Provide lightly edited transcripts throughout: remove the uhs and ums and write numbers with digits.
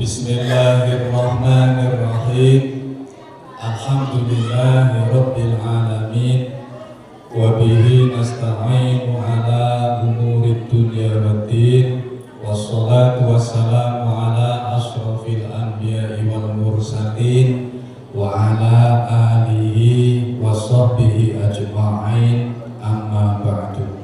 Bismillahirrahmanirrahim. Alhamdulillahirabbil alamin. Wa bihi nasta'inu ala umurid dunya waddin. Wassalatu wassalamu ala asyrafil anbiya'i wal mursalin wa ala alihi wa sahbihi ajma'in, amma ba'du.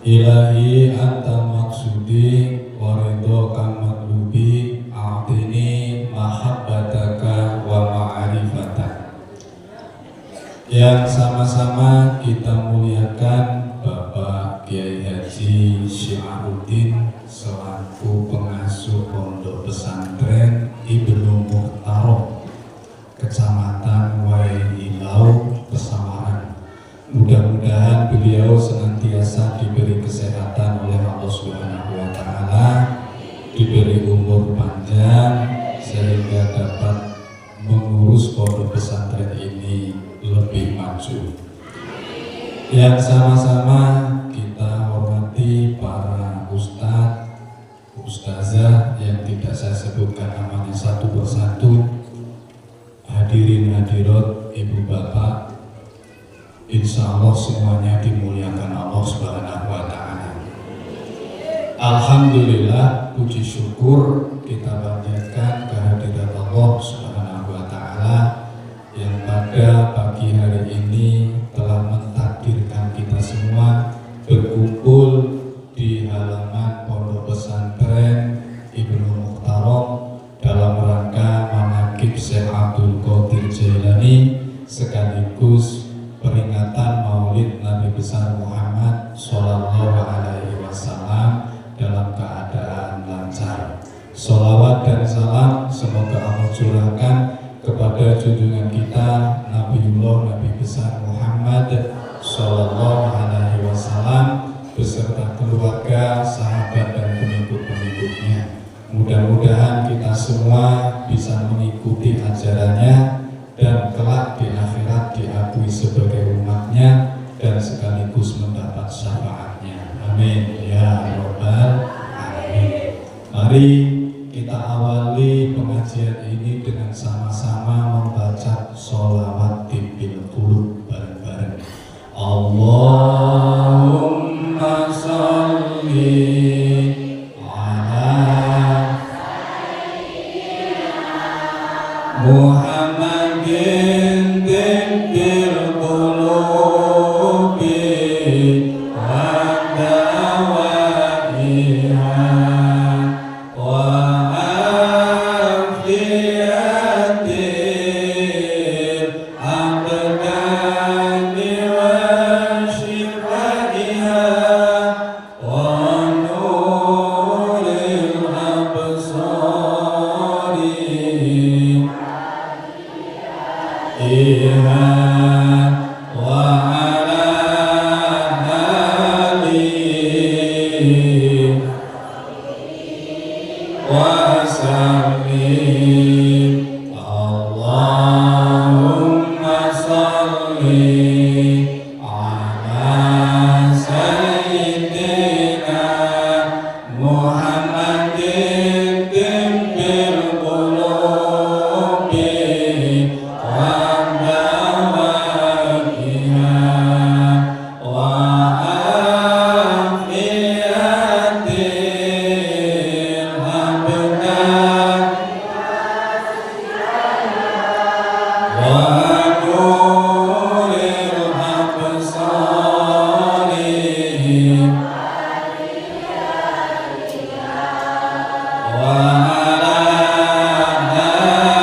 Ilahi anta maksudi wa ridhoka matlubi, a'tini mahabbataka wa ma'rifatak. Yang sama-sama kita muliakan Bapak Kiai Haji Syiaruddin selaku pengasuh Pondok Pesantren Ibnu Mukhtarom, Kecamatan Waihilau, Pesawaran. Mudah-mudahan beliau senantiasa diberi kesehatan oleh Allah Subhanahu wa Ta'ala, diberi umur panjang sehingga dapat mengurus pondok pesantren ini lebih maju. Yang sama-sama kita hormati para ustadz, ustazah yang tidak saya sebutkan namanya satu persatu, hadirin hadirat, ibu bapak, insya Allah semuanya dimuliakan Allah Subhanahu wa Ta'ala. Alhamdulillah, puji syukur kita panjatkan kehadirat Allah Subhanahu wa Ta'ala yang pada pagi hari ini telah mentakdirkan kita semua berkumpul di halaman Pondok Pesantren Ibnu Mukhtarom dalam rangka manaqib Syekh Abdul Qadir Jailani sekaligus peringatan Maulid Nabi besar Muhammad Sallallahu Alaihi Wasallam dalam keadaan lancar. Sholawat dan salam semoga Allah curahkan kepada junjungan kita Nabiullah Nabi besar Muhammad Sallallahu Alaihi Wasallam beserta keluarga, sahabat dan pengikut-pengikutnya. Mudah-mudahan kita semua bisa mengikuti ajarannya dan kelak di akhirat diakui sebagai umatnya dan sekaligus mendapat syafaatnya. Amin ya rabbal alamin. Mari kita awali pengajian ini dengan sama-sama membaca sholawat tibbil qulub bareng-bareng. Allahumma sholli ala Muhammadin tibbil qulubi wa dawaiha wa afiyatil abdani wa shifaiha wa nuril absari wa ala alihi wa sallim. Allahumma sholli ala sayyidina Muhammadin tibbil qulubi wa dawaiha wa afiyatil abdan wa nuril absari wa ala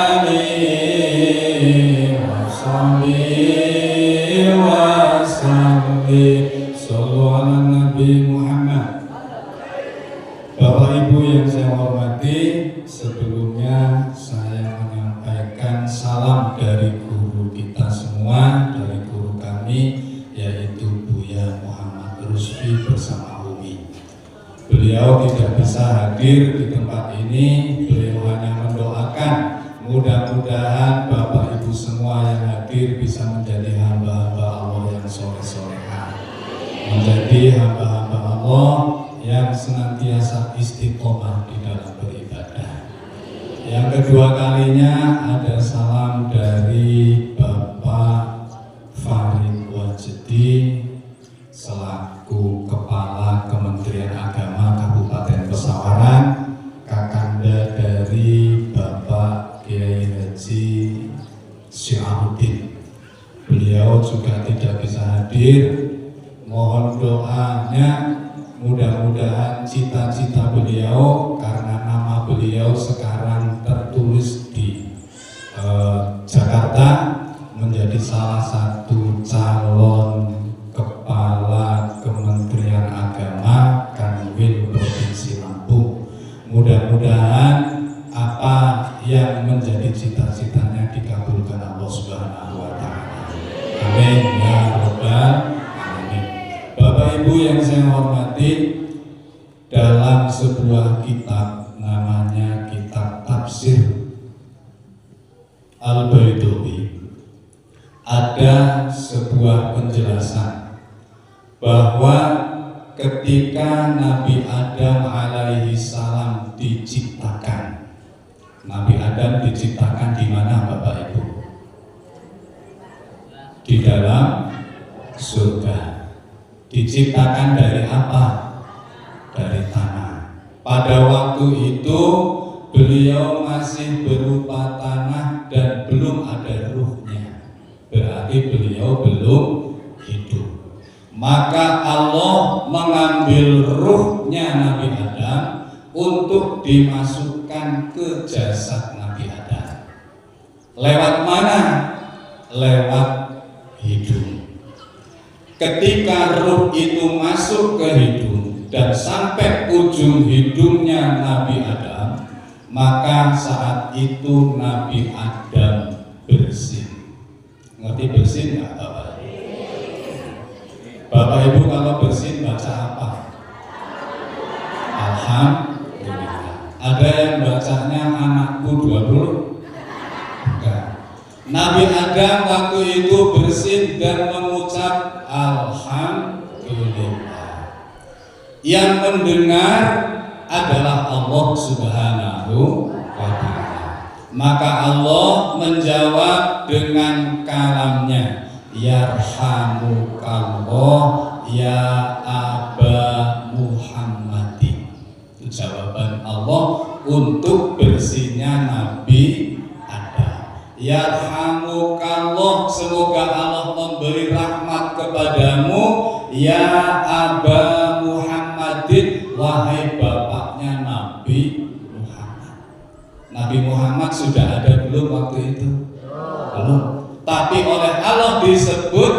alihi wa sahbihi wa sallim. Shallu ala Nabi Muhammad. Bapak Ibu yang saya hormati, sebelumnya saya menyampaikan salam dari guru kita semua, dari guru kami yaitu Buya Muhammad Rusfi bersama Umi. Beliau tidak bisa hadir di tempat ini, beliau hanya mendoakan mudah-mudahan Bapak Ibu semua yang hadir bisa menjadi hamba-hamba Allah yang soleh-solehah, menjadi hamba-hamba Allah yang senantiasa istiqomah di dalam beribadah. kedua kalinya ada salam dari Bapak Farid Wajedi selaku Kepala Kementerian Agama Kabupaten Pesawaran, kakanda dari Bapak Kiai Haji Syiaruddin. Beliau juga tidak bisa hadir. Mohon doanya, mudah-mudahan cita-cita beliau, karena nama beliau sekarang tertulis di Jakarta, menjadi salah satu calon Kepala Kementerian Agama Kanwil Provinsi Lampung. Mudah-mudahan apa yang menjadi cita-citanya dikabulkan Allah Subhanahu wa Ta'ala. Amin ya rabbal alamin. Bapak Ibu yang saya hormati, dalam sebuah kitab namanya kitab Tafsir Al-Baidawi, ada sebuah penjelasan bahwa ketika Nabi Adam alaihi salam diciptakan, Nabi Adam diciptakan di mana Bapak Ibu? Di dalam surga. Diciptakan dari apa? Dari tanah. Pada waktu itu beliau masih berupa tanah dan belum ada ruhnya. Berarti beliau belum hidup. Maka Allah mengambil ruhnya Nabi Adam untuk dimasukkan ke jasad Nabi Adam. Lewat mana? Lewat hidung. Ketika ruh itu masuk ke hidung dan sampai ujung hidungnya Nabi Adam, maka saat itu Nabi Adam bersin. Ngerti bersin nggak Bapak? Bapak Ibu kalau bersin baca apa? Alhamdulillah. Ada yang bacanya anakku 20? Enggak. Nabi Adam waktu itu bersin dan mengucap Alhamdulillah. Yang mendengar adalah Allah Subhanahu wa Ta'ala. Maka Allah menjawab dengan kalamnya, Yarhamukallah ya Aba Muhammadin. Itu jawaban Allah untuk bersinnya Nabi Adam. Yarhamukallah, semoga Allah memberi rahmat kepadamu, ya Aba Muhammadin, wahai bapaknya Nabi Muhammad. Nabi Muhammad sudah ada belum waktu itu? Belum. Tapi oleh Allah disebut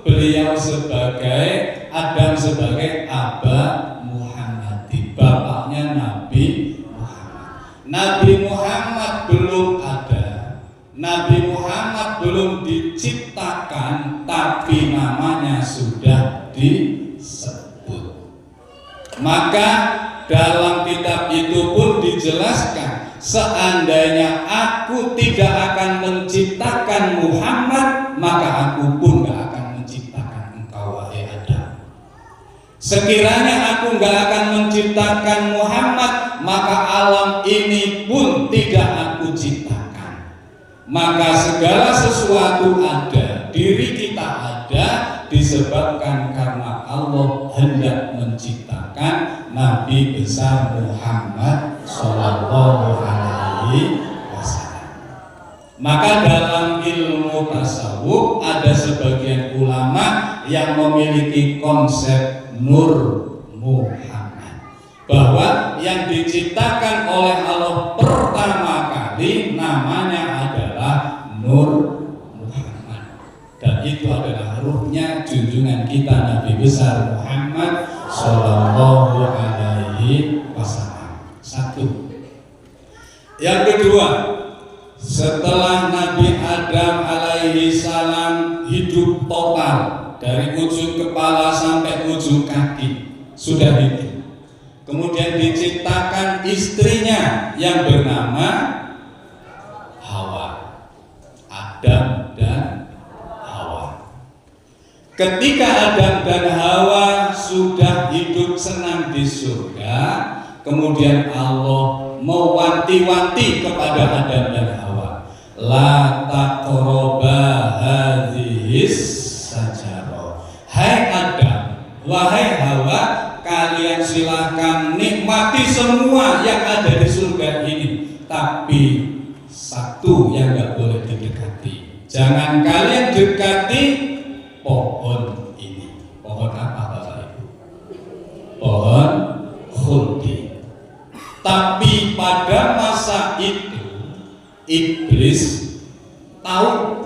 beliau sebagai Adam, sebagai Aba Muhammadin, bapaknya Nabi Muhammad. Nabi Muhammad belum ada, Nabi Muhammad belum diciptakan, tapi namanya sudah disebut. Maka dalam kitab itu pun dijelaskan, seandainya aku tidak akan menciptakan Muhammad, maka aku pun gak akan menciptakan engkau wahai Adam. Sekiranya aku gak akan menciptakan Muhammad, maka alam ini pun tidak aku ciptakan. Maka segala sesuatu ada, diri kita ada, disebabkan karena Allah hendak menciptakan Nabi besar Muhammad Sallallahu Alaihi Wasallam. Maka dalam ilmu tasawuf ada sebagian ulama yang memiliki konsep Nur Muhammad, bahwa yang diciptakan oleh Allah pertama kali namanya adalah Nur Muhammad, dan itu adalah ruhnya junjungan kita Nabi besar Muhammad Sallallahu Alaihi Wasallam. Satu. Yang kedua, setelah Nabi Adam alaihi salam hidup total dari ujung kepala sampai ujung kaki, sudah hidup. Kemudian diciptakan istrinya yang bernama Hawa. Adam dan Hawa. Ketika Adam dan Hawa sudah hidup senang di surga, kemudian Allah mewanti-wanti kepada Adam dan Hawa, la taqraba hadhis sajarah. Hai Adam, wahai Hawa, kalian silahkan nikmati semua yang ada di surga ini, tapi satu yang nggak boleh didekati. Jangan kalian dekati pohon ini. Pohon apa Bapak Ibu? Pohon khuldi. Tapi pada masa itu iblis tahu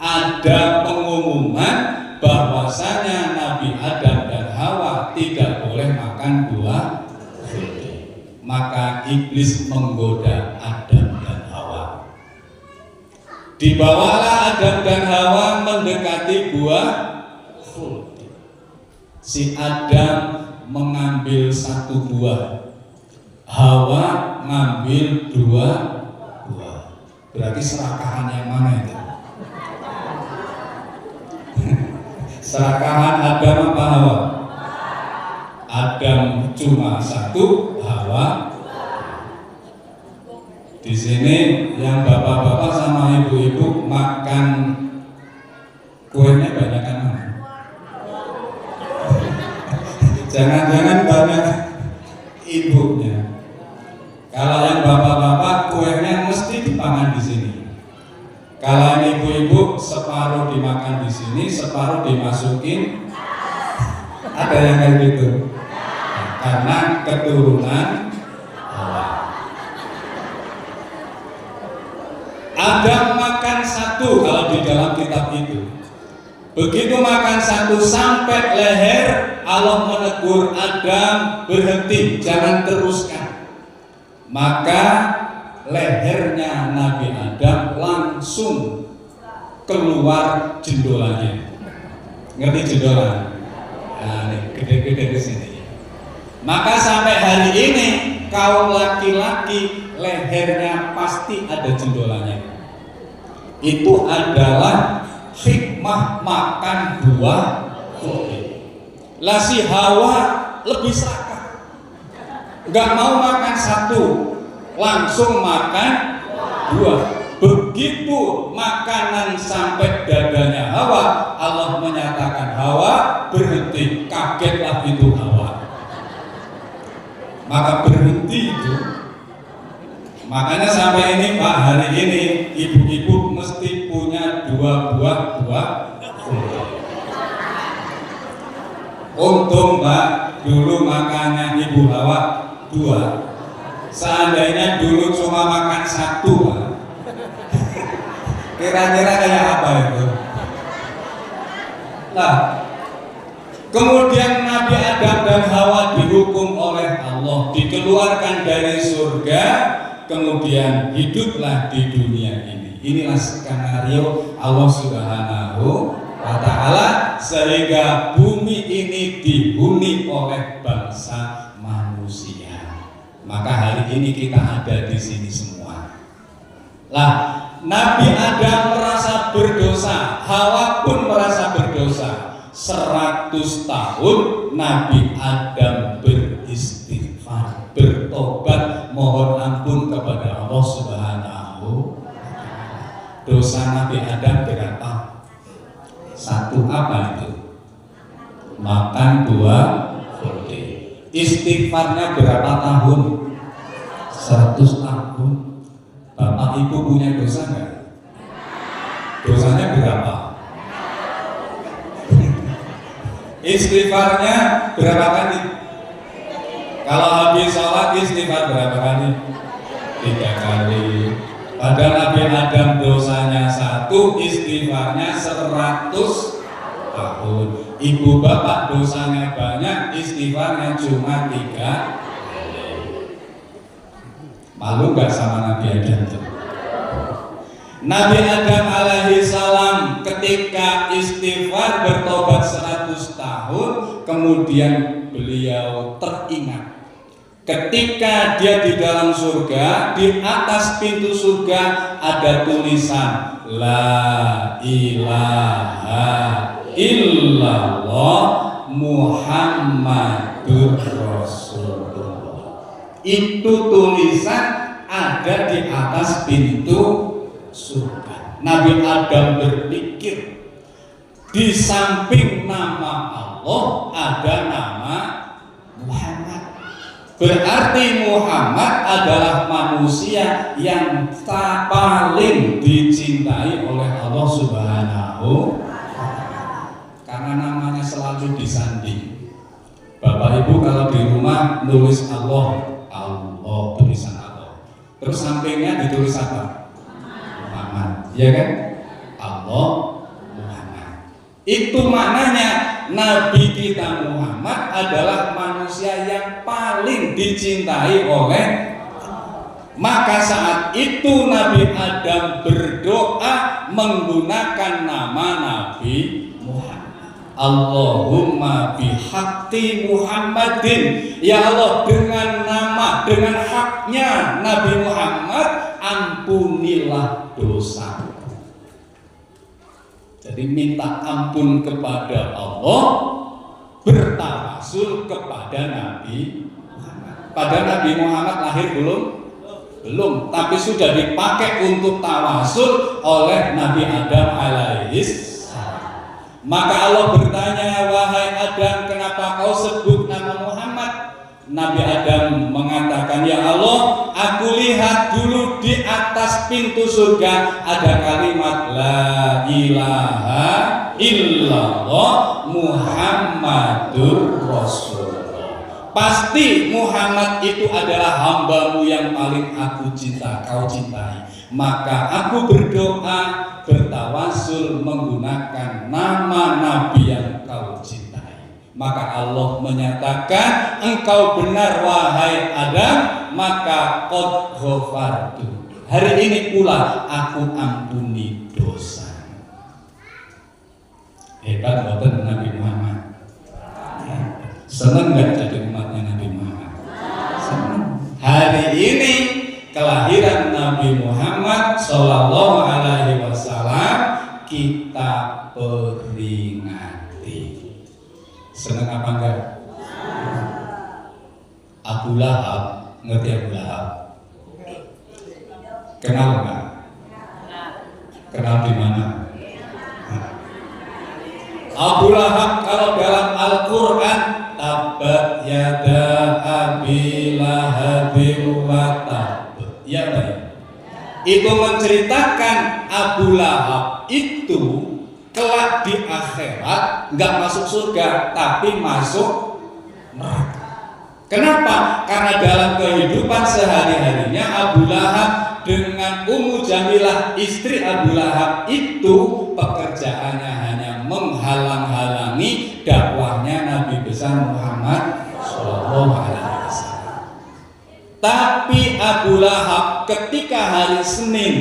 ada pengumuman bahwasanya Nabi Adam dan Hawa tidak boleh makan buah khuldi. Maka iblis menggoda Adam dan Hawa. Dibawalah Adam dan Hawa mendekati buah khuldi. Si Adam mengambil satu buah, Hawa ngambil dua buah. Berarti serakahan yang mana itu? Serakahan Adam apa Hawa? Adam cuma satu, Hawa. Di sini yang bapak-bapak sama ibu-ibu makan kuenya banyak kan? Jangan-jangan banyak ibunya. Kalau yang bapak-bapak kuenya mesti dipangan di sini. Kalau yang ibu-ibu separuh dimakan di sini, separuh dimasukin. Ada yang kayak gitu. Karena keturunan Hawa. Adam makan satu kalau di dalam kitab itu. Begitu makan satu sampai leher, Allah menegur Adam, berhenti, jangan teruskan. Maka lehernya Nabi Adam langsung keluar jendolanya. Ngerti jendolan? Nah, ini gede-gede di sini. Maka sampai hari ini kaum laki-laki lehernya pasti ada jendolanya. Itu adalah hikmah makan buah khuldi. Lah si Hawa lebih serakah, nggak mau makan satu, langsung makan buah. Begitu makanan sampai dadanya Hawa, Allah menyatakan Hawa berhenti. Kagetlah itu Hawa. Maka berhenti itu. Makanya sampai ini Pak, hari ini ibu-ibu mesti punya dua buah khuldi. Untung Mbak, dulu makannya Ibu Hawa dua. Seandainya dulu cuma makan satu Pak, kira-kira kayak apa itu? Nah, kemudian Nabi Adam dan Hawa dihukum oleh Allah, dikeluarkan dari surga, kemudian hiduplah di dunia ini. Inilah skenario Allah Subhanahu wa Ta'ala, sehingga bumi ini dihuni oleh bangsa manusia. Maka hari ini kita ada di sini semua. Lah, Nabi Adam merasa berdosa, Hawa pun merasa berdosa. 100 tahun Nabi Adam beristighfar, bertobat, mohon ampun kepada Allah Subhanahu wa Ta'ala. Dosa Nabi Adam berapa? Satu, apa itu? Makan buah khuldi. Istighfarnya berapa tahun? 100 tahun. Bapak Ibu punya dosa nggak? Dosanya berapa? Istighfarnya berapa kali? Kalau habis sholat istighfar berapa kali? 3 kali. Padahal Nabi Adam dosanya 1, istighfarnya 100 tahun. Ibu bapak dosanya banyak, istighfarnya cuma 3 kali. Malu gak sama Nabi Adam itu? Nabi Adam alaihi salam ketika istighfar bertobat 100 tahun, kemudian beliau teringat ketika dia di dalam surga, di atas pintu surga ada tulisan La ilaha illallah Muhammadur Rasulullah. Itu tulisan ada di atas pintu surga. Nabi Adam berpikir, di samping nama Allah ada nama Muhammad. Berarti Muhammad adalah manusia yang paling dicintai oleh Allah Subhanahu wa Ta'ala. Karena namanya selalu disanding. Bapak Ibu kalau di rumah nulis Allah, tulisan Allah. Terus sampingnya ditulis apa? Muhammad. Iya kan? Allah, Muhammad. Itu maknanya Nabi kita Muhammad adalah manusia yang paling dicintai oleh Allah. Maka saat itu Nabi Adam berdoa menggunakan nama Nabi Muhammad. Allahumma bihaqqi Muhammadin. Ya Allah, dengan nama, dengan haknya Nabi Muhammad, ampunilah dosa. Jadi minta ampun kepada Allah, bertawasul kepada Nabi Muhammad. Pada Nabi Muhammad lahir belum? Belum, tapi sudah dipakai untuk tawasul oleh Nabi Adam alaihis. Maka Allah bertanya, wahai Adam, kenapa kau sebut nama Muhammad? Nabi Adam mengatakan, ya Allah, aku lihat dulu di atas pintu surga ada kalimat la ilaha illallah Muhammadur Rasulullah. Pasti Muhammad itu adalah hambamu yang paling aku cinta, kau cintai. Maka aku berdoa, bertawasul menggunakan nama Nabi yang kau cintai. Maka Allah menyatakan, engkau benar wahai Adam, maka qad ghafartu. Hari ini pula aku ampuni dosa. Hebat betul Nabi Muhammad. Senang gak jadi umatnya Nabi Muhammad? Senang. Hari ini kelahiran Nabi Muhammad Sallallahu Alaihi Wasallam kita peringati. Senang apa enggak? Abu Lahab, ngerti Abu Lahab? Kenal enggak? Kenal di mana? Abu Lahab kalau dalam Al-Quran, tabat yada abi lahabin wa tab. Ya baik. Itu menceritakan Abu Lahab itu kelak di akhirat nggak masuk surga tapi masuk neraka. Kenapa? Karena dalam kehidupan sehari-harinya Abu Lahab dengan Ummu Jamilah istri Abu Lahab itu pekerjaannya hanya menghalang-halangi dakwahnya Nabi besar Muhammad Sallallahu Alaihi Wasallam. Tapi Abu Lahab ketika hari Senin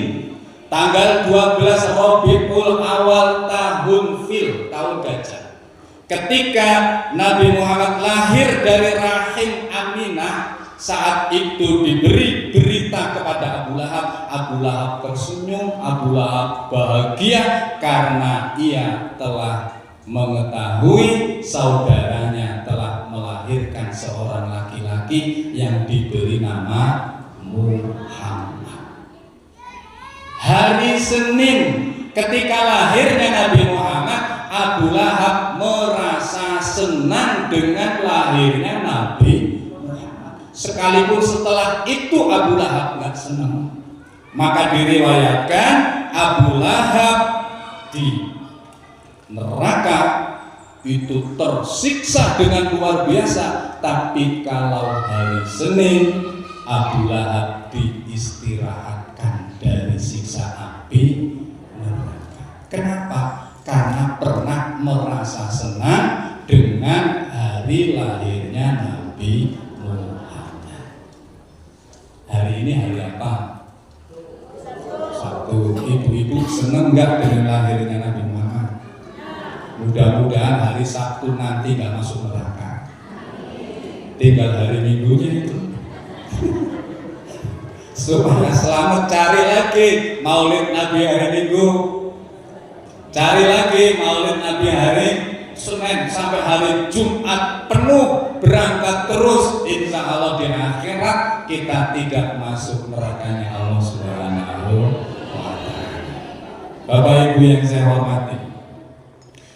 tanggal 12 Rabiul Awal tahun Fil, tahun gajah, ketika Nabi Muhammad lahir dari rahim Aminah, saat itu diberi berita kepada Abu Lahab. Abu Lahab tersenyum, Abu Lahab bahagia karena ia telah mengetahui saudaranya telah melahirkan seorang laki-laki yang diberi nama Muhammad. Hari Senin ketika lahirnya Nabi Muhammad, Abu Lahab merasa senang dengan lahirnya Nabi Muhammad. Sekalipun setelah itu Abu Lahab nggak senang. Maka diriwayatkan Abu Lahab di neraka itu tersiksa dengan luar biasa. Tapi kalau hari Senin, Abu Lahab diistirahatkan dari siksa api neraka. Kenapa? Karena pernah merasa senang dengan hari lahirnya Nabi Muhammad. Hari ini hari apa? Sabtu. Ibu-ibu senang nggak dengan lahirnya Nabi Muhammad? Mudah-mudahan hari Sabtu nanti nggak masuk neraka. Tinggal hari Minggunya itu. Supaya selamat, cari lagi Maulid Nabi hari Minggu, cari lagi Maulid Nabi hari Senin sampai hari Jumat penuh, berangkat terus, insya Allah di akhirat kita tidak masuk nerakanya Allah Subhanahu wa Ta'ala. Bapak Ibu yang saya hormati,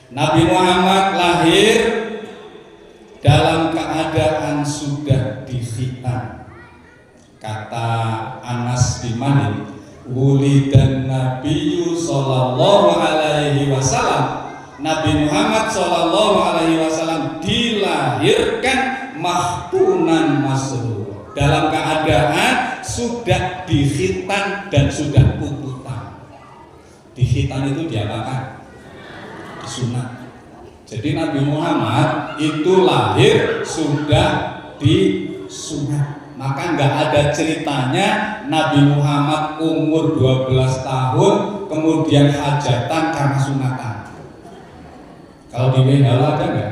Nabi Muhammad lahir dalam keadaan sudah dikhitan. Kata Anas bin Malik, wulidan Nabiyyu sallallahu alaihi wasallam, Nabi Muhammad sallallahu alaihi wasallam dilahirkan mahtunan masrur, dalam keadaan sudah dikhitan dan sudah puputan. Dikhitan itu diapakan? Disunat. Jadi Nabi Muhammad itu lahir sudah disunat. Maka nggak ada ceritanya Nabi Muhammad umur 12 tahun kemudian hajatan karena sunatan. Kalau di Bengala ada nggak?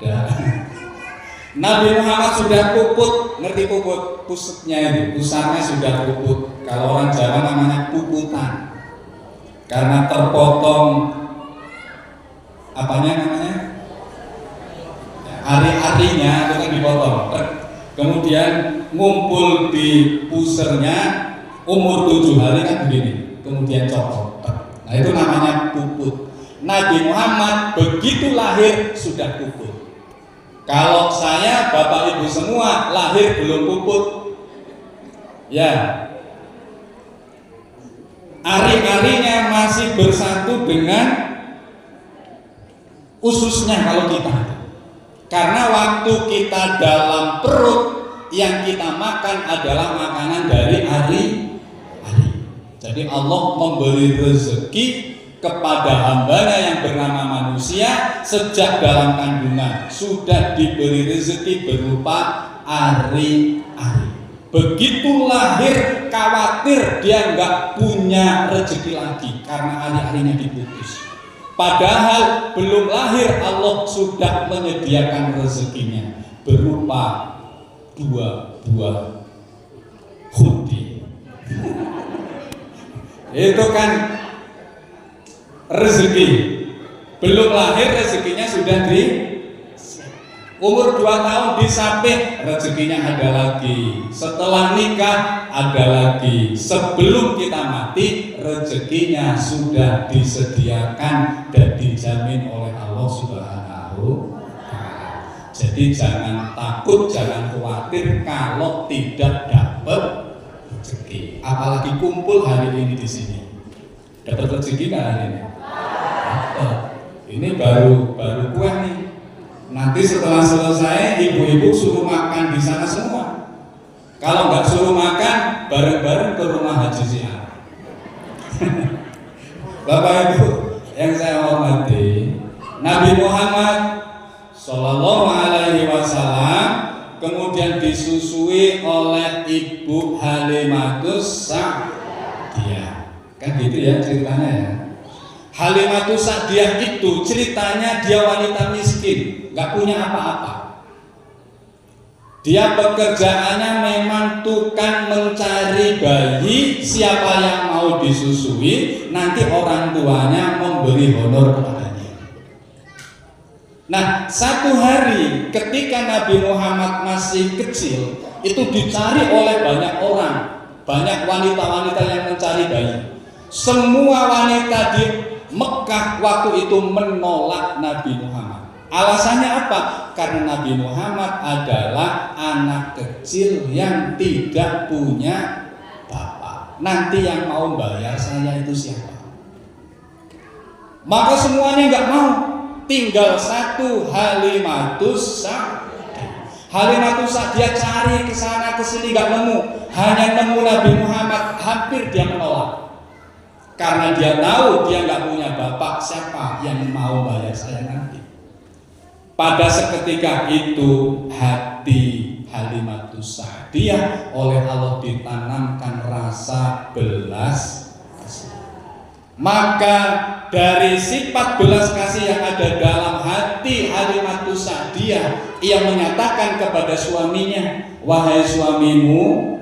Ada. Nabi Muhammad sudah puput, ngerti puput? Pusatnya itu, pusatnya sudah puput. Kalau orang Jawa namanya puputan. Karena terpotong apanya namanya? Ari-arinya itu kan dipotong. Kemudian ngumpul di pusernya umur 7 hari kan begini. Kemudian copot. Nah itu namanya puput. Nabi Muhammad begitu lahir sudah puput. Kalau saya, Bapak Ibu semua lahir belum puput, ya, ari-arinya masih bersatu dengan ususnya kalau kita. Karena waktu kita dalam perut yang kita makan adalah makanan dari ari-ari. Jadi Allah memberi rezeki kepada hambanya yang bernama manusia sejak dalam kandungan sudah diberi rezeki berupa ari-ari. Begitu lahir khawatir dia nggak punya rezeki lagi karena ari-arinya diputus. Padahal belum lahir Allah sudah menyediakan rezekinya berupa 2 buah khudi. Itu kan rezeki. Belum lahir rezekinya sudah di umur 2 tahun disapih, rezekinya ada lagi. Setelah nikah ada lagi. Sebelum kita mati rezekinya sudah disediakan dan dijamin oleh Allah Subhanahu wa Ta'ala. Jadi jangan takut, jangan khawatir kalau tidak dapat rezeki. Apalagi kumpul hari ini di sini. Dapat rezeki nggak hari ini? Ini baru kue nih. Nanti setelah selesai ibu-ibu suruh makan di sana semua. Kalau nggak suruh makan bareng-bareng ke rumah Haji Siar. Bapak Ibu yang saya hormati, Nabi Muhammad Shallallahu Alaihi Wasallam kemudian disusui oleh Ibu Halimatus Sa'diyah. Kan gitu ya ceritanya ya. Halimatus Sa'diyah itu ceritanya dia wanita miskin, nggak punya apa-apa. Dia pekerjaannya memang tukang mencari bayi, siapa yang mau disusui, nanti orang tuanya memberi honor kepadanya. Nah, satu hari ketika Nabi Muhammad masih kecil, itu dicari oleh banyak orang, banyak wanita-wanita yang mencari bayi. Semua wanita di Mekah waktu itu menolak Nabi Muhammad. Alasannya apa? Karena Nabi Muhammad adalah anak kecil yang tidak punya bapak. Nanti yang mau bayar saya itu siapa? Maka semuanya nggak mau. Tinggal satu Halimatus Sa'diyah. Halimatus Sa'diyah cari ke sana ke sini nggak nemu. Hanya nemu Nabi Muhammad, hampir dia menolak. Karena dia tahu dia nggak punya bapak, siapa yang mau bayar saya nanti. Pada seketika itu hati Halimatus Sa'diyah oleh Allah ditanamkan rasa belas kasih. Maka dari sifat belas kasih yang ada dalam hati Halimatus Sa'diyah, ia menyatakan kepada suaminya, wahai suamiku,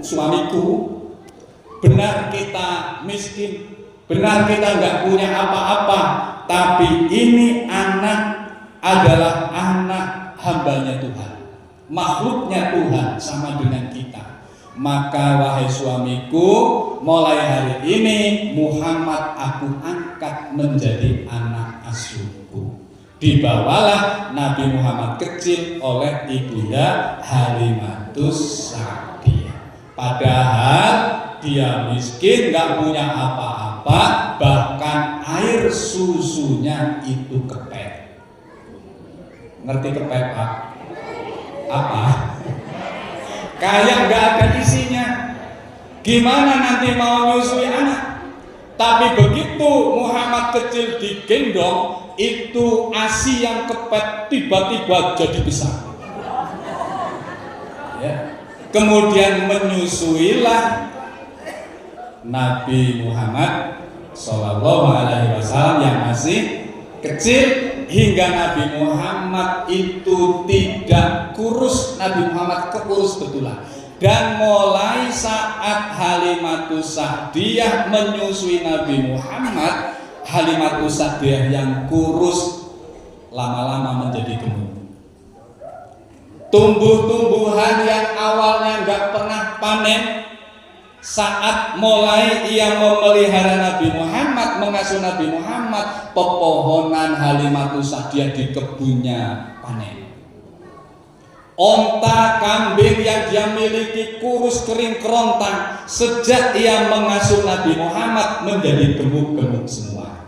benar kita miskin. Benar kita nggak punya apa-apa, tapi ini anak adalah anak hambanya Tuhan, makhluknya Tuhan sama dengan kita. Maka wahai suamiku, mulai hari ini Muhammad aku angkat menjadi anak asuhku. Dibawalah Nabi Muhammad kecil oleh ibunda Halimatus Sa'diyah. Padahal dia miskin, nggak punya apa-apa, bahkan air susunya itu kepet. Ngerti kepet Pak? Apa? Kayak nggak ada isinya. Gimana nanti mau nyusui anak? Tapi begitu Muhammad kecil digendong, itu ASI yang kepet tiba-tiba jadi besar. Ya. Kemudian menyusuilah Nabi Muhammad Shallallahu Alaihi Wasallam yang masih kecil, hingga Nabi Muhammad itu tidak kurus. Nabi Muhammad kekurus betulan. Dan mulai saat Halimatus Sa'diyah menyusui Nabi Muhammad, Halimatus Sa'diyah yang kurus lama-lama menjadi gemuk. Tumbuh-tumbuhan yang awalnya nggak pernah panen, saat mulai ia memelihara Nabi Muhammad, mengasuh Nabi Muhammad, pepohonan Halimatus Sa'diyah di kebunnya panen. Onta kambing yang dia miliki kurus kering kerontang, sejak ia mengasuh Nabi Muhammad menjadi gemuk-gemuk semua.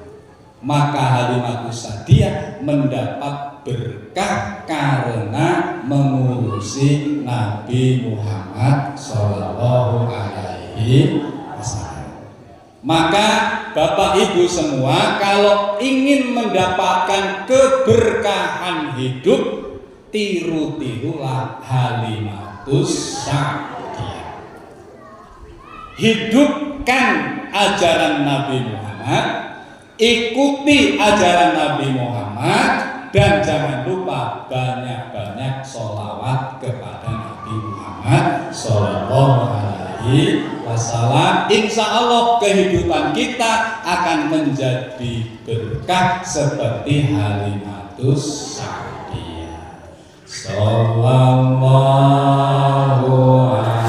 Maka Halimatus Sa'diyah mendapat berkah karena mengurusi Nabi Muhammad Shallallahu Alaihi Wasallam. Maka Bapak Ibu semua, kalau ingin mendapatkan keberkahan hidup, tiru-tirulah Halimatus Sa'diyah. Hidupkan ajaran Nabi Muhammad, ikuti ajaran Nabi Muhammad, dan jangan lupa banyak-banyak sholawat kepada Nabi Muhammad Sallallahu Alaihi Wasallam. Insya Allah kehidupan kita akan menjadi berkah seperti Halimatus Sa'diyah. Sallallahu alaihi wasallam.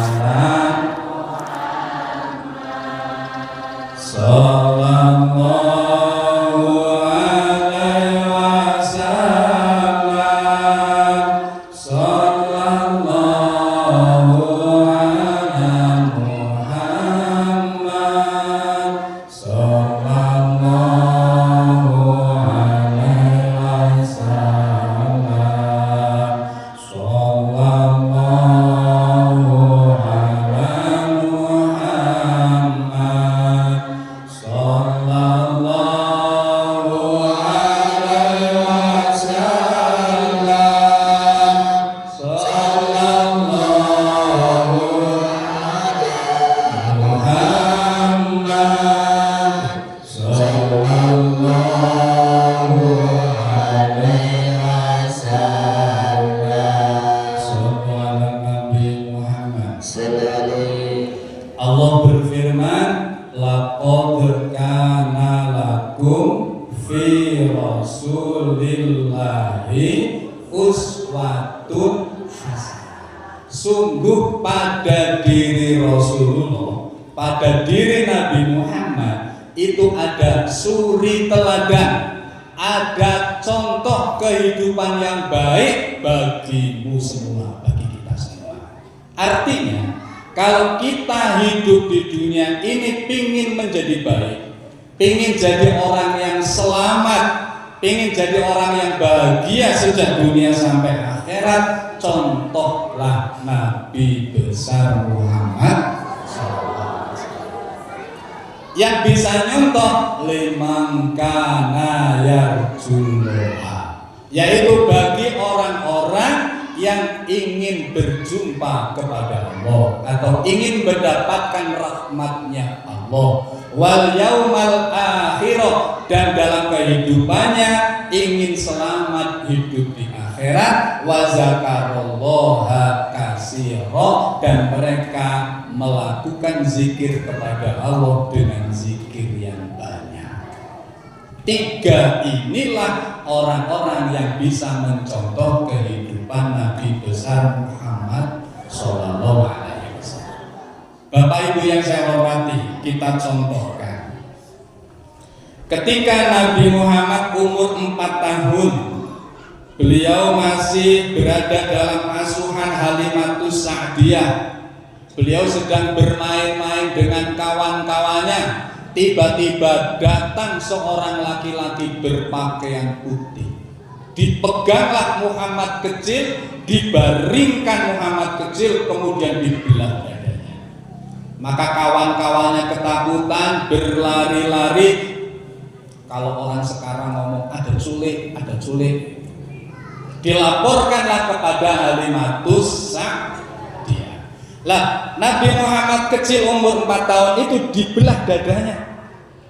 Allah berfirman, laqad kana lakum fi rasulillahi uswatun hasanah. Sungguh pada diri Rasulullah, pada diri Nabi Muhammad itu ada suri teladan, ada contoh kehidupan yang baik bagimu semua, bagi kita semua. Artinya, kalau kita hidup di dunia ini pingin menjadi baik, pingin jadi orang yang selamat, pingin jadi orang yang bahagia sejak dunia sampai akhirat, contohlah Nabi besar Muhammad SAW. Yang bisa nyontoh liman kana yarjullaha, yaitu bagi orang-orang yang ingin berjumpa kepada Allah atau ingin mendapatkan rahmatnya Allah, wal yaumal akhirah, dan dalam kehidupannya ingin selamat hidup di akhirat, wa zakarullaha katsira, dan mereka melakukan zikir kepada Allah dengan zikir yang baik. Tiga inilah orang-orang yang bisa mencontoh kehidupan Nabi besar Muhammad Sallallahu Alaihi Wasallam. Bapak Ibu yang saya hormati, kita contohkan. Ketika Nabi Muhammad umur 4 tahun, beliau masih berada dalam asuhan Halimatus Sa'diyah. Beliau sedang bermain-main dengan kawan-kawannya. Tiba-tiba datang seorang laki-laki berpakaian putih. Dipeganglah Muhammad kecil, dibaringkan Muhammad kecil, kemudian dibelah dadanya. Maka kawan-kawannya ketakutan, berlari-lari. Kalau orang sekarang ngomong ada culik, dilaporkanlah kepada Halimatus Sa'diyah. Lah, Nabi Muhammad kecil umur 4 tahun itu dibelah dadanya.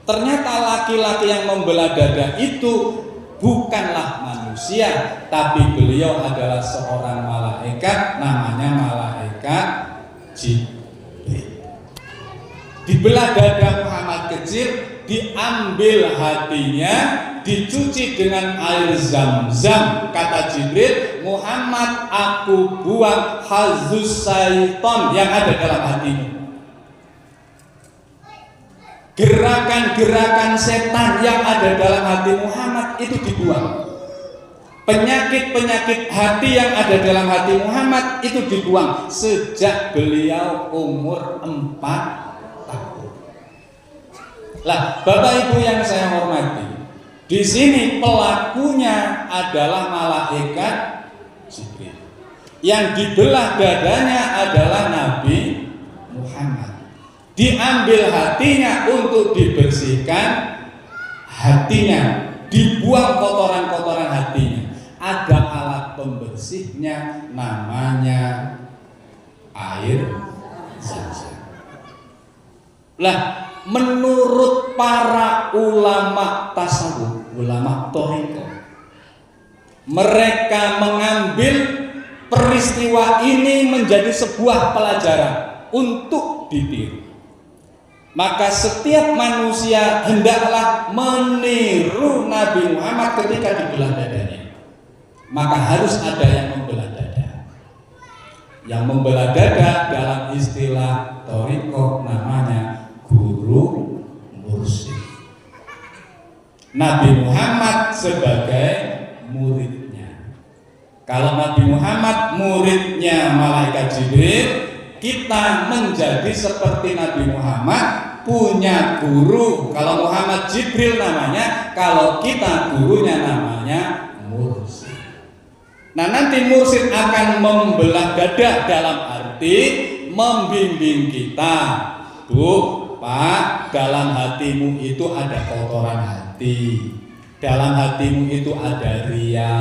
Ternyata laki-laki yang membelah dada itu bukanlah manusia, tapi beliau adalah seorang malaikat, namanya malaikat Jibril. Dibelah dada Muhammad kecil, diambil hatinya, dicuci dengan air Zam-Zam. Kata Jibril, Muhammad, aku buang hazus syaiton yang ada dalam hatimu. Gerakan-gerakan setan yang ada dalam hati Muhammad itu dibuang. Penyakit-penyakit hati yang ada dalam hati Muhammad itu dibuang sejak beliau umur 4 tahun. Lah, Bapak Ibu yang saya hormati, di sini pelakunya adalah malaikat Jibril. Yang dibelah dadanya adalah Nabi Muhammad. Diambil hatinya untuk dibersihkan hatinya, dibuang kotoran-kotoran hatinya. Ada alat pembersihnya, namanya air Zam-Zam. Lah, menurut para ulama tasawuf, ulama thariqah, mereka mengambil peristiwa ini menjadi sebuah pelajaran untuk ditiru. Maka setiap manusia hendaklah meniru Nabi Muhammad ketika dibelah dadanya. Maka harus ada yang membelah dada. Yang membelah dada dalam istilah thariqah namanya guru mursyid. Nabi Muhammad sebagai muridnya. Kalau Nabi Muhammad muridnya malaikat Jibril, kita menjadi seperti Nabi Muhammad, punya guru. Kalau Muhammad Jibril namanya, kalau kita gurunya namanya mursyid. Nah, nanti mursyid akan membelah dada dalam arti membimbing kita. Bu, Pak, dalam hatimu itu ada kotoran hati. Dalam hatimu itu ada riya,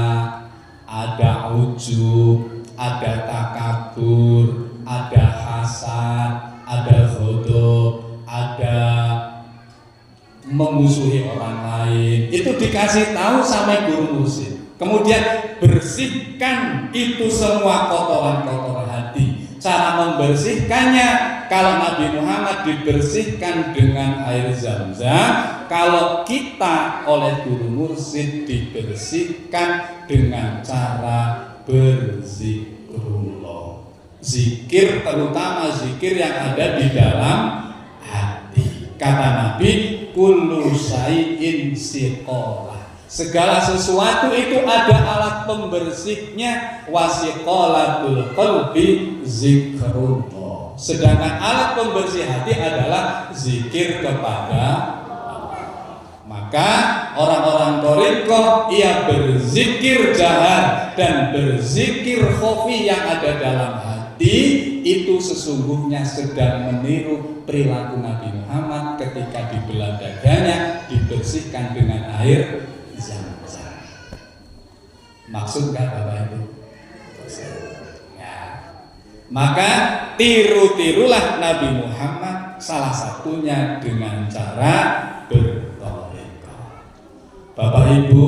ada ujub, ada takabur, ada hasad, ada ghadab, ada memusuhi orang lain. Itu dikasih tahu sama guru mursyid. Kemudian bersihkan itu semua kotoran-kotoran hati. Cara membersihkannya, kalau Nabi Muhammad dibersihkan dengan air Zam-Zam, kalau kita oleh guru mursyid dibersihkan dengan cara berzikrullah. Zikir, terutama zikir yang ada di dalam hati. Kata Nabi, kullu syai'in siqalah. Segala sesuatu itu ada alat pembersihnya, wasiqalatul qalbi zikrullah. Sedangkan alat pembersih hati adalah zikir kepada Allah. Maka orang-orang thariqah ia berzikir jahar dan berzikir khafi yang ada dalam hati, itu sesungguhnya sedang meniru perilaku Nabi Muhammad ketika dibelah dadanya, dibersihkan dengan air Zam-Zam. Maksud gak Bapak Ibu? Ya. Maka tiru-tirulah Nabi Muhammad, salah satunya dengan cara berthariqah. Bapak Ibu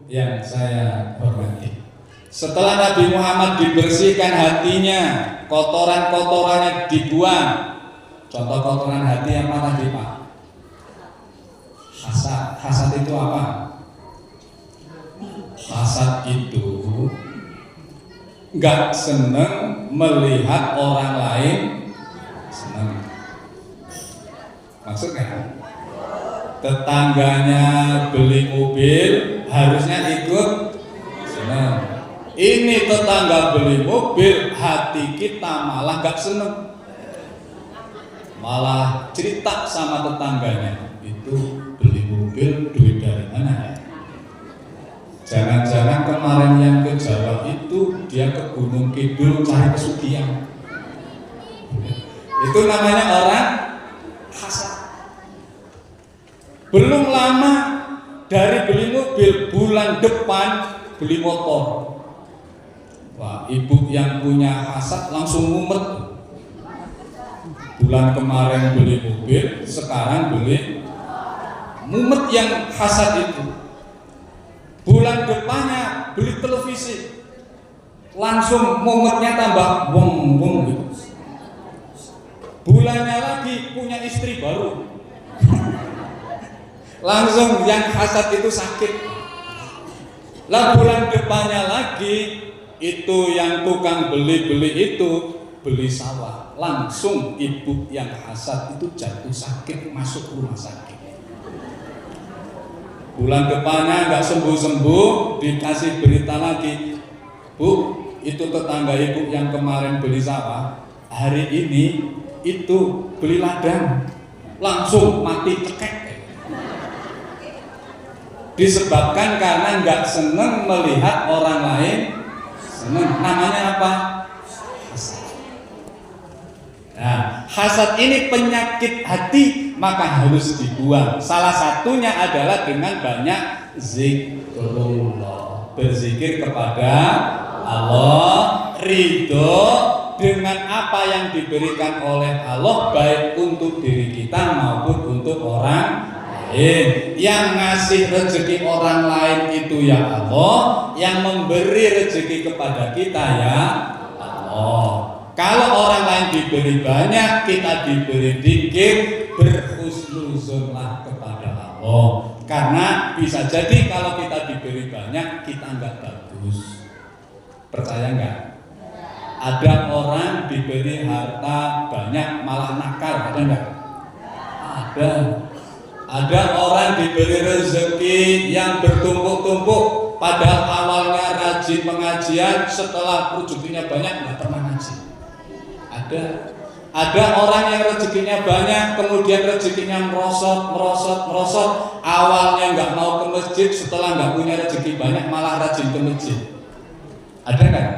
yang saya hormati, setelah Nabi Muhammad dibersihkan hatinya, kotoran-kotorannya dibuang. Contoh kotoran hati yang mana Pak? Hasad. Hasad itu apa? Hasad itu nggak seneng melihat orang lain seneng. Maksudnya tetangganya beli mobil harusnya ikut seneng. Ini tetangga beli mobil, hati kita malah nggak seneng, malah cerita sama tetangganya, itu beli mobil duit dari mana ya? Jangan-jangan kemarin yang ke Jawa itu dia ke Gunung Kidul cari kesugihan. Itu namanya orang hasad. Belum lama dari beli mobil, bulan depan beli motor. Wah, ibu yang punya hasad langsung mumet. Bulan kemarin beli mobil, sekarang beli mumet yang hasad itu. Bulan depannya beli televisi, langsung mumetnya tambah wong gitu. Bulannya lagi punya istri baru, langsung yang hasad itu sakit. Lah bulan depannya lagi itu yang tukang beli itu beli sawah, langsung ibu yang hasad itu jatuh sakit, masuk rumah sakit. Bulan depannya nggak sembuh-sembuh, dikasih berita lagi, Bu, itu tetangga ibu yang kemarin beli sawah, hari ini itu beli ladang, langsung mati cekek. Disebabkan karena nggak seneng melihat orang lain seneng. Namanya apa? Hasad. Nah, hasad ini penyakit hati, maka harus dibuang. Salah satunya adalah dengan banyak zikrullah, berzikir kepada Allah, ridho dengan apa yang diberikan oleh Allah, baik untuk diri kita maupun untuk orang lain. Yang ngasih rezeki orang lain itu ya Allah, yang memberi rezeki kepada kita ya Allah. Kalau orang lain diberi banyak, kita diberi dikit, berhusnuzonlah kepada Allah. Karena bisa jadi kalau kita diberi banyak, kita enggak bagus. Percaya enggak? Ada orang diberi harta banyak malah nakal, ada enggak? Ada. Ada orang diberi rezeki yang bertumpuk-tumpuk, padahal awalnya rajin pengajian, setelah rezekinya banyak enggak pernah ngaji. Ada orang yang rezekinya banyak, kemudian rezekinya merosot. Awalnya nggak mau ke masjid, setelah nggak punya rezeki banyak malah rajin ke masjid. Ada nggak?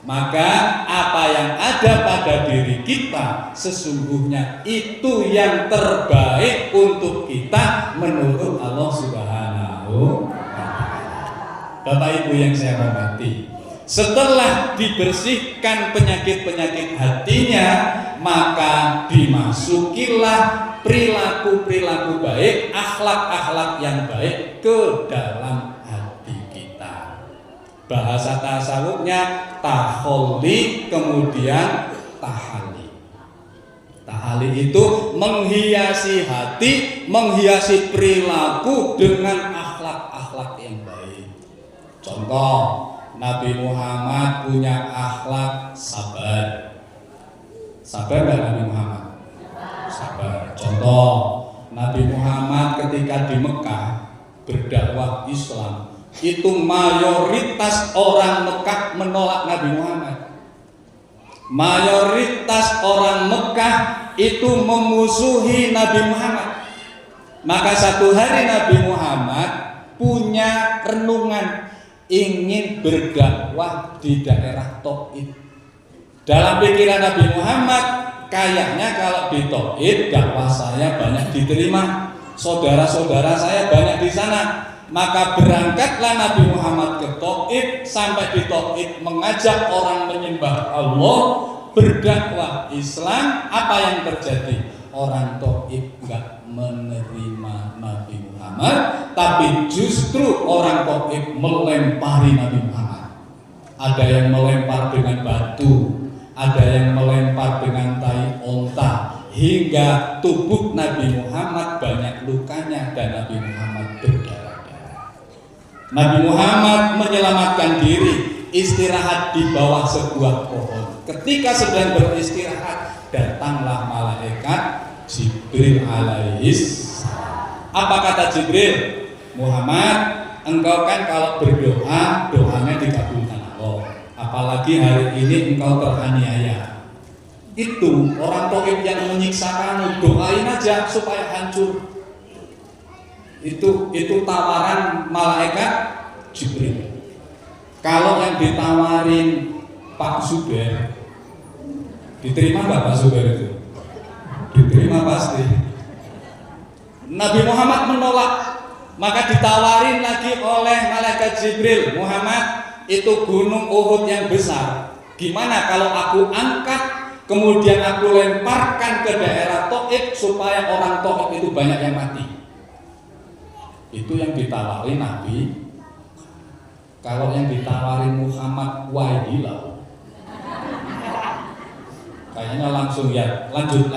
Maka apa yang ada pada diri kita sesungguhnya itu yang terbaik untuk kita menurut Allah Subhanahu wa Ta'ala. Bapak Ibu yang saya hormati, setelah dibersihkan penyakit-penyakit hatinya, maka dimasukilah perilaku-perilaku baik, akhlak-akhlak yang baik ke dalam hati kita. Bahasa tasawufnya taholli, kemudian tahali. Tahali itu menghiasi hati, menghiasi perilaku dengan akhlak-akhlak yang baik. Contoh, Nabi Muhammad punya akhlak sabar. Sabar nggak Nabi Muhammad? Sabar. Contoh, Nabi Muhammad ketika di Mekah berdakwah Islam, itu mayoritas orang Mekah menolak Nabi Muhammad. Mayoritas orang Mekah itu memusuhi Nabi Muhammad. Maka satu hari Nabi Muhammad punya renungan, ingin berdakwah di daerah Taif. Dalam pikiran Nabi Muhammad, kayaknya kalau di Taif dakwah saya banyak diterima, saudara-saudara saya banyak di sana. Maka berangkatlah Nabi Muhammad ke Taif, sampai di Taif mengajak orang menyembah Allah, berdakwah Islam. Apa yang terjadi? Orang Taif enggak menerima Nabi Muhammad, tapi justru orang Taif melempari Nabi Muhammad. Ada yang melempar dengan batu, ada yang melempar dengan tai onta, hingga tubuh Nabi Muhammad banyak lukanya dan Nabi Muhammad berdarah-darah. Nabi Muhammad menyelamatkan diri istirahat di bawah sebuah pohon. Ketika sedang beristirahat, datanglah malaikat Jibril alaihis. Apa kata Jibril? Muhammad, engkau kan kalau berdoa, doanya dikabulkan Allah. Apalagi hari ini engkau teraniaya. Itu orang Taif yang menyiksa kamu, doain aja supaya hancur. Itu tawaran malaikat Jibril. Kalau yang ditawarin Pak Zubair, diterima nggak Pak Zubair itu? Diterima pasti. Nabi Muhammad menolak, maka ditawarin lagi oleh malaikat Jibril, Muhammad, itu gunung Uhud yang besar. Gimana kalau aku angkat, kemudian aku lemparkan ke daerah Taif supaya orang Taif itu banyak yang mati? Itu yang ditawarin Nabi. Kalau yang ditawarin Muhammad, wah gila. Kayaknya langsung ya, lanjut.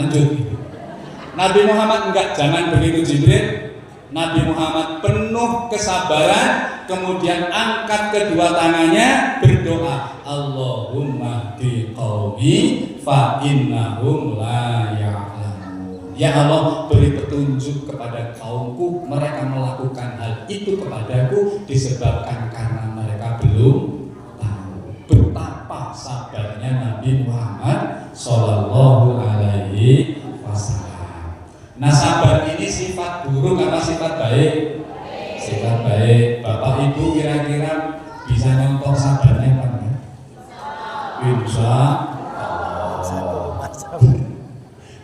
Nabi Muhammad enggak, jangan begitu Jibril. Nabi Muhammad penuh kesabaran, kemudian angkat kedua tangannya berdoa, Allahumma di qaumi fa innahum la ya'lamun. Ya Allah, beri petunjuk kepada kaumku, mereka melakukan hal itu kepadaku disebabkan karena mereka belum tahu. Betapa sabarnya Nabi Muhammad sallallahu alaihi wasallam. Nah, sabar ini sifat buruk apa sifat baik? Sifat baik. Bapak Ibu kira-kira bisa nyontoh sabarnya apa enggak? Insya Allah.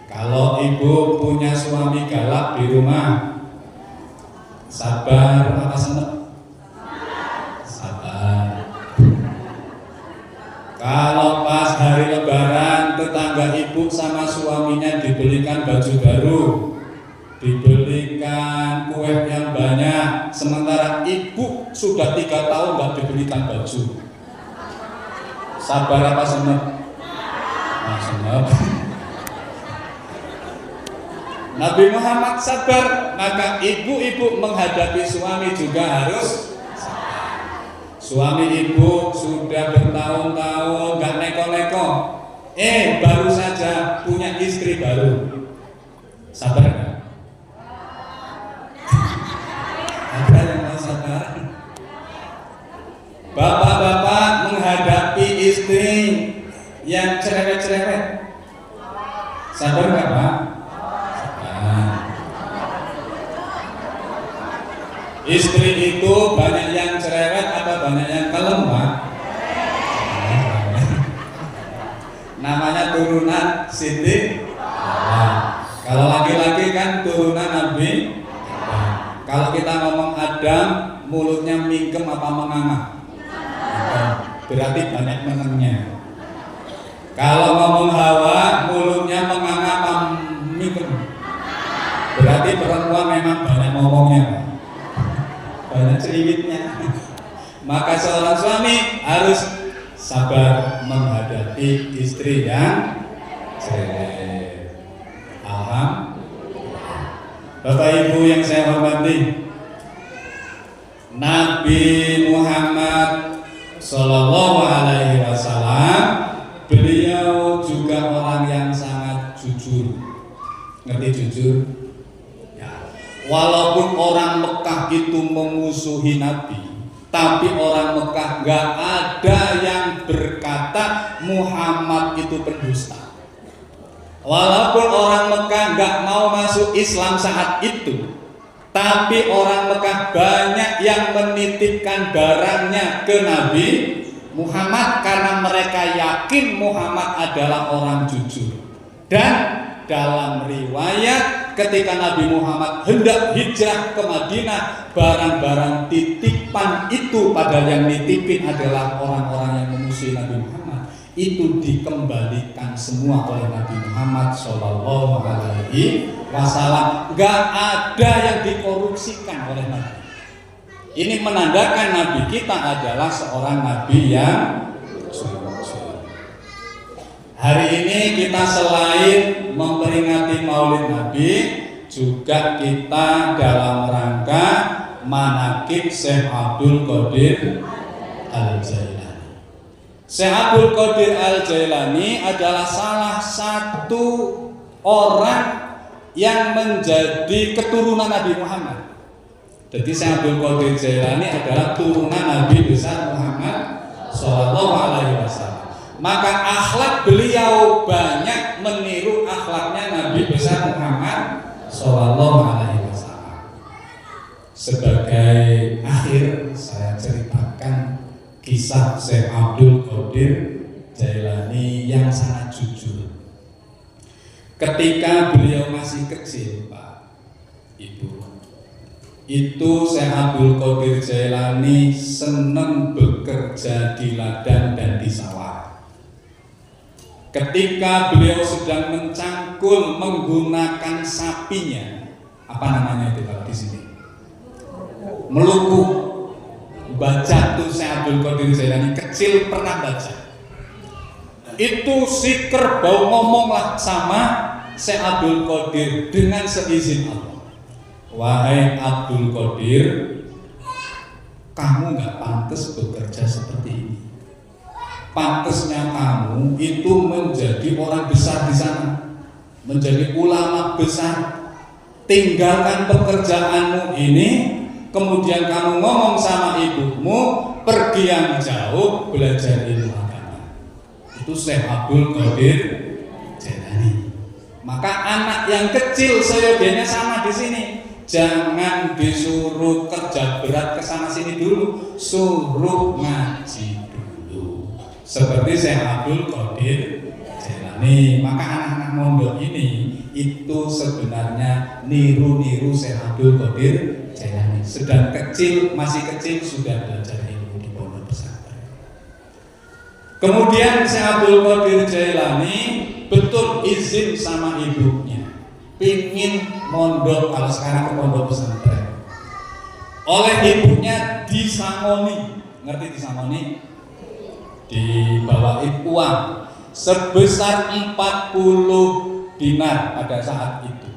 Kalau ibu punya suami galak di rumah, sabar apa seneng? Sabar. Kalau pas hari Lebaran tetangga ibu sama suaminya dibelikan baju baru, dibelikan kue yang banyak, sementara ibu sudah 3 tahun nggak dibelikan baju. Sabar apa seneng? Nah, seneng. Nabi Muhammad sabar, maka ibu-ibu menghadapi suami juga harus sabar. Suami ibu sudah bertahun-tahun gak neko-neko, baru saja punya istri baru. Sabar gak? Ada yang mau sabar? Bapak-bapak menghadapi istri yang cerewet-cerewet, sabar gak Pak? Istri itu banyak yang cerewet apa banyak yang kalem, Pak? Namanya turunan Siti. Kalau laki-laki kan turunan Nabi. Kalau kita ngomong Adam, mulutnya mingkem apa menganga? Berarti banyak menengnya. Kalau ngomong Hawa, mulutnya menganga apa mingkem? Berarti perempuan memang banyak ngomongnya, Pak. Banyak cerewetnya. Maka seorang suami harus sabar menghadapi istri yang cerewet. Alhamdulillah. Bapak Ibu yang saya hormati, Nabi Muhammad Sallallahu Alaihi Wasallam, beliau juga orang yang sangat jujur. Ngerti jujur? Walaupun orang Mekah itu memusuhi Nabi, tapi orang Mekah gak ada yang berkata Muhammad itu pendusta. Walaupun orang Mekah gak mau masuk Islam saat itu, tapi orang Mekah banyak yang menitipkan barangnya ke Nabi Muhammad karena mereka yakin Muhammad adalah orang jujur. Dan dalam riwayat ketika Nabi Muhammad hendak hijrah ke Madinah, barang-barang titipan itu padahal yang nitipin adalah orang-orang yang memusuhi Nabi Muhammad, itu dikembalikan semua oleh Nabi Muhammad Sallallahu Alaihi Wasallam. Gak ada yang dikorupsikan oleh Nabi. Ini menandakan Nabi kita adalah seorang Nabi yang jujur. Hari ini kita selain memperingati Maulid Nabi, juga kita dalam rangka manaqib Syekh Abdul Qadir Al-Jailani. Syekh Abdul Qadir Al-Jailani adalah salah satu orang yang menjadi keturunan Nabi Muhammad. Jadi Syekh Abdul Qadir Jailani adalah turunan Nabi besar Muhammad Sallallahu Alaihi Wasallam. Maka akhlak beliau banyak meniru akhlaknya Nabi besar Muhammad Sallallahu Alaihi Wasallam. Sebagai akhir, saya ceritakan kisah Syekh Abdul Qadir Jailani yang sangat jujur. Ketika beliau masih kecil, Pak, Ibu, itu Syekh Abdul Qadir Jailani senang bekerja di ladang dan di sawah. Ketika beliau sedang mencangkul menggunakan sapinya, apa namanya itu kalau di sini? Melukuh. Baca tuh Syekh Abdul Qadir Jailani kecil pernah baca. Itu si kerbau ngomonglah sama Syekh Abdul Qadir dengan seizin Allah. Wahai Abdul Qadir, kamu nggak pantas bekerja seperti ini. Pantasnya kamu itu menjadi orang besar di sana, menjadi ulama besar. Tinggalkan pekerjaanmu ini, kemudian kamu ngomong sama ibumu, pergi yang jauh belajar ilmu agama. Itu Syekh Abdul Qadir Jailani. Maka anak yang kecil seyogianya sama di sini. Jangan disuruh kerja berat ke sana sini dulu, suruh ngaji dulu. Seperti Syekh Abdul Qadir Jailani. Maka anak-anak mondok ini itu sebenarnya niru-niru Syekh Abdul Qadir Jailani. Sedang kecil, masih kecil sudah belajar ilmu di pondok pesantren. Kemudian Syekh Abdul Qadir Jailani betul izin sama ibunya, pingin mondok kalau sekarang ke pondok pesantren. Oleh ibunya disangoni, ngerti disangoni? Dibawain uang sebesar 40 dinar pada saat itu.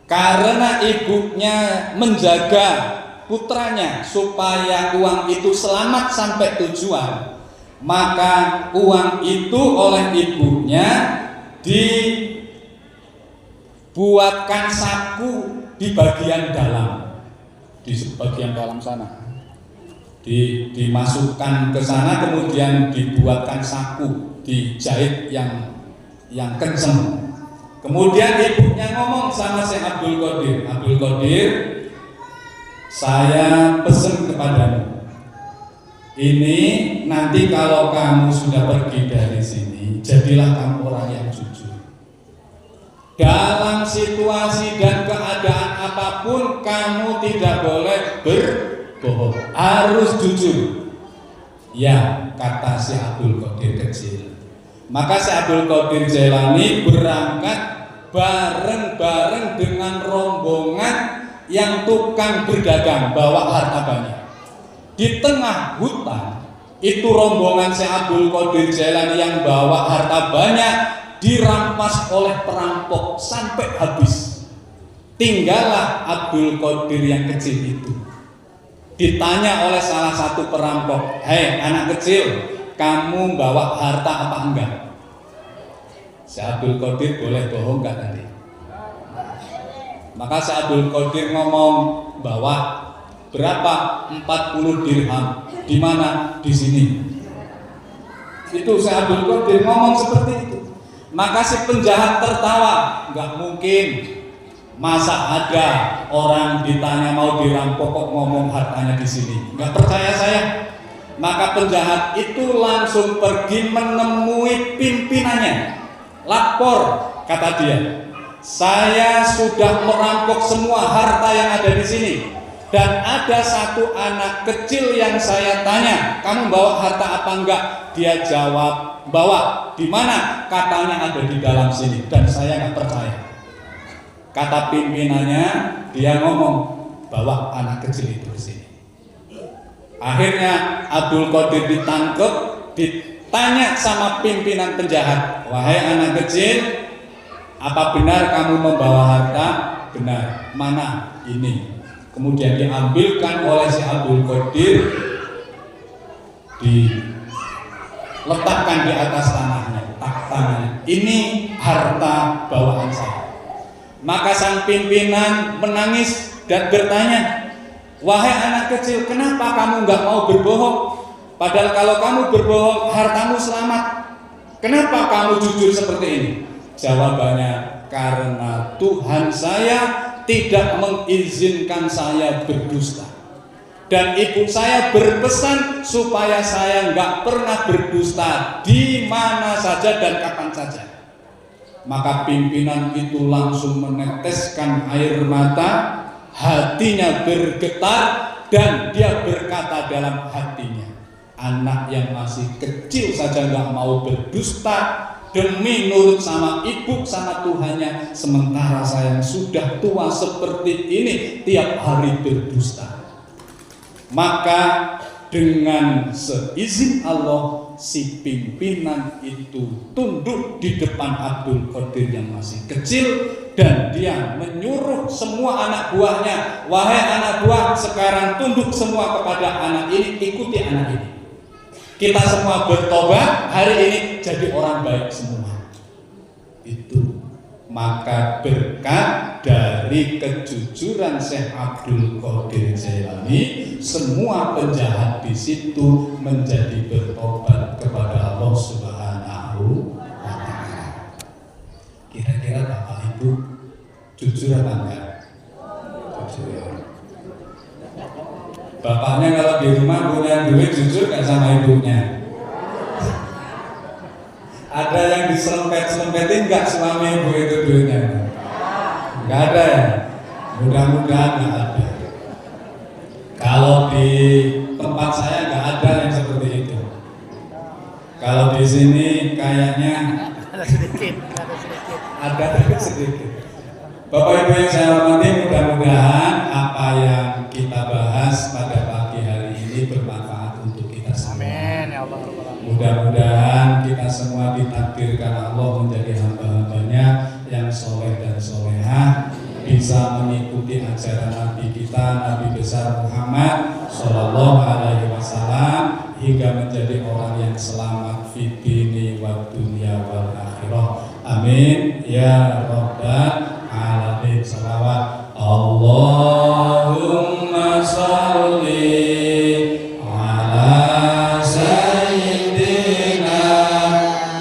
Karena ibunya menjaga putranya supaya uang itu selamat sampai tujuan, maka uang itu oleh ibunya dibuatkan saku di bagian dalam, di bagian dalam sana, dimasukkan ke sana, kemudian dibuatkan saku, dijahit yang kenceng. Kemudian ibunya ngomong sama Syekh Abdul Qadir, Abdul Qadir, saya pesen kepadamu, ini nanti kalau kamu sudah pergi dari sini, jadilah kamu orang yang jujur. Dalam situasi dan keadaan apapun kamu tidak boleh berbohong, harus jujur. Ya, kata Syekh Abdul Qadir kecil. Maka Syekh Abdul Qadir Jailani berangkat bareng-bareng dengan rombongan yang tukang berdagang bawa harta banyak. Di tengah hutan itu rombongan Syekh Abdul Qadir Jailani yang bawa harta banyak dirampas oleh perampok sampai habis. Tinggallah Abdul Qadir yang kecil itu. Ditanya oleh salah satu perampok, "Hei anak kecil, kamu bawa harta apa enggak?" Syekh Abdul Qadir boleh bohong enggak tadi? Maka Syekh Abdul Qadir ngomong, bawa berapa? 40 dirham. Di mana? Di sini. Itu Syekh Abdul Qadir ngomong seperti itu. Maka si penjahat tertawa, enggak mungkin. Masa ada orang ditanya mau dirampok kok ngomong hartanya di sini? Enggak percaya saya. Maka penjahat itu langsung pergi menemui pimpinannya. Lapor, kata dia, saya sudah merampok semua harta yang ada di sini, dan ada satu anak kecil yang saya tanya, kamu bawa harta apa enggak? Dia jawab, bawa. Di mana? Katanya ada di dalam sini, dan saya nggak percaya. Kata pimpinannya, dia ngomong, bawa anak kecil itu di sini. Akhirnya Abdul Qadir ditangkap, tanya sama pimpinan penjahat, wahai anak kecil, apa benar kamu membawa harta? Benar. Mana? Ini. Kemudian diambilkan oleh si Abdul Qadir, diletakkan di atas tanahnya, tangannya. Ini harta bawaan saya. Maka sang pimpinan menangis dan bertanya, wahai anak kecil, kenapa kamu nggak mau berbohong? Padahal kalau kamu berbohong, hartamu selamat. Kenapa kamu jujur seperti ini? Jawabannya, karena Tuhan saya tidak mengizinkan saya berdusta. Dan ibu saya berpesan supaya saya nggak pernah berdusta di mana saja dan kapan saja. Maka pimpinan itu langsung meneteskan air mata, hatinya bergetar, dan dia berkata dalam hatinya, anak yang masih kecil saja nggak mau berdusta demi nurut sama ibu sama Tuhannya, sementara saya yang sudah tua seperti ini tiap hari berdusta. Maka dengan seizin Allah, si pimpinan itu tunduk di depan Abdul Qadir yang masih kecil, dan dia menyuruh semua anak buahnya, wahai anak buah, sekarang tunduk semua kepada anak ini, ikuti anak ini. Kita semua bertobat hari ini jadi orang baik semua. Itu. Maka berkat dari kejujuran Syekh Abdul Qadir Jailani, semua penjahat di situ menjadi bertobat kepada Allah Subhanahu wa Ta'ala. Kira-kira Bapak Ibu jujur apa enggak? Jujur. Bapaknya kalau di rumah punya duit jujur gak sama ibunya? Ada yang diselempet-selempetin gak suami ibu itu duitnya? Gak ada ya? Mudah-mudahan gak ada. Kalau di tempat saya gak ada yang seperti itu. Kalau di sini kayaknya ada sedikit. Bapak Ibu yang saya hormati, mudah-mudahan apa yang kita bahas pada pagi hari ini bermanfaat untuk kita semua. Amin ya Allah. Mudah-mudahan kita semua ditakdirkan Allah menjadi hamba-hambanya yang soleh dan solehah, bisa mengikuti ajaran Nabi kita, Nabi besar Muhammad Sallallahu Alaihi Wasallam, hingga menjadi orang yang selamat fid dini wa dunya wal akhirah. Amin ya rabbal alamin. Salawat Allahumma sholli ala sayyidina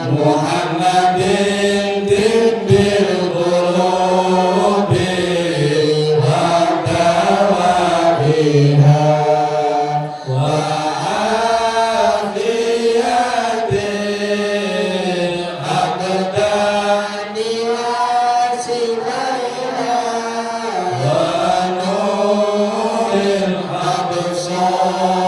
Muhammadin tibbil qulubi wa dawabiha wa afiyatil aqdani wa silaiha wa nuril absar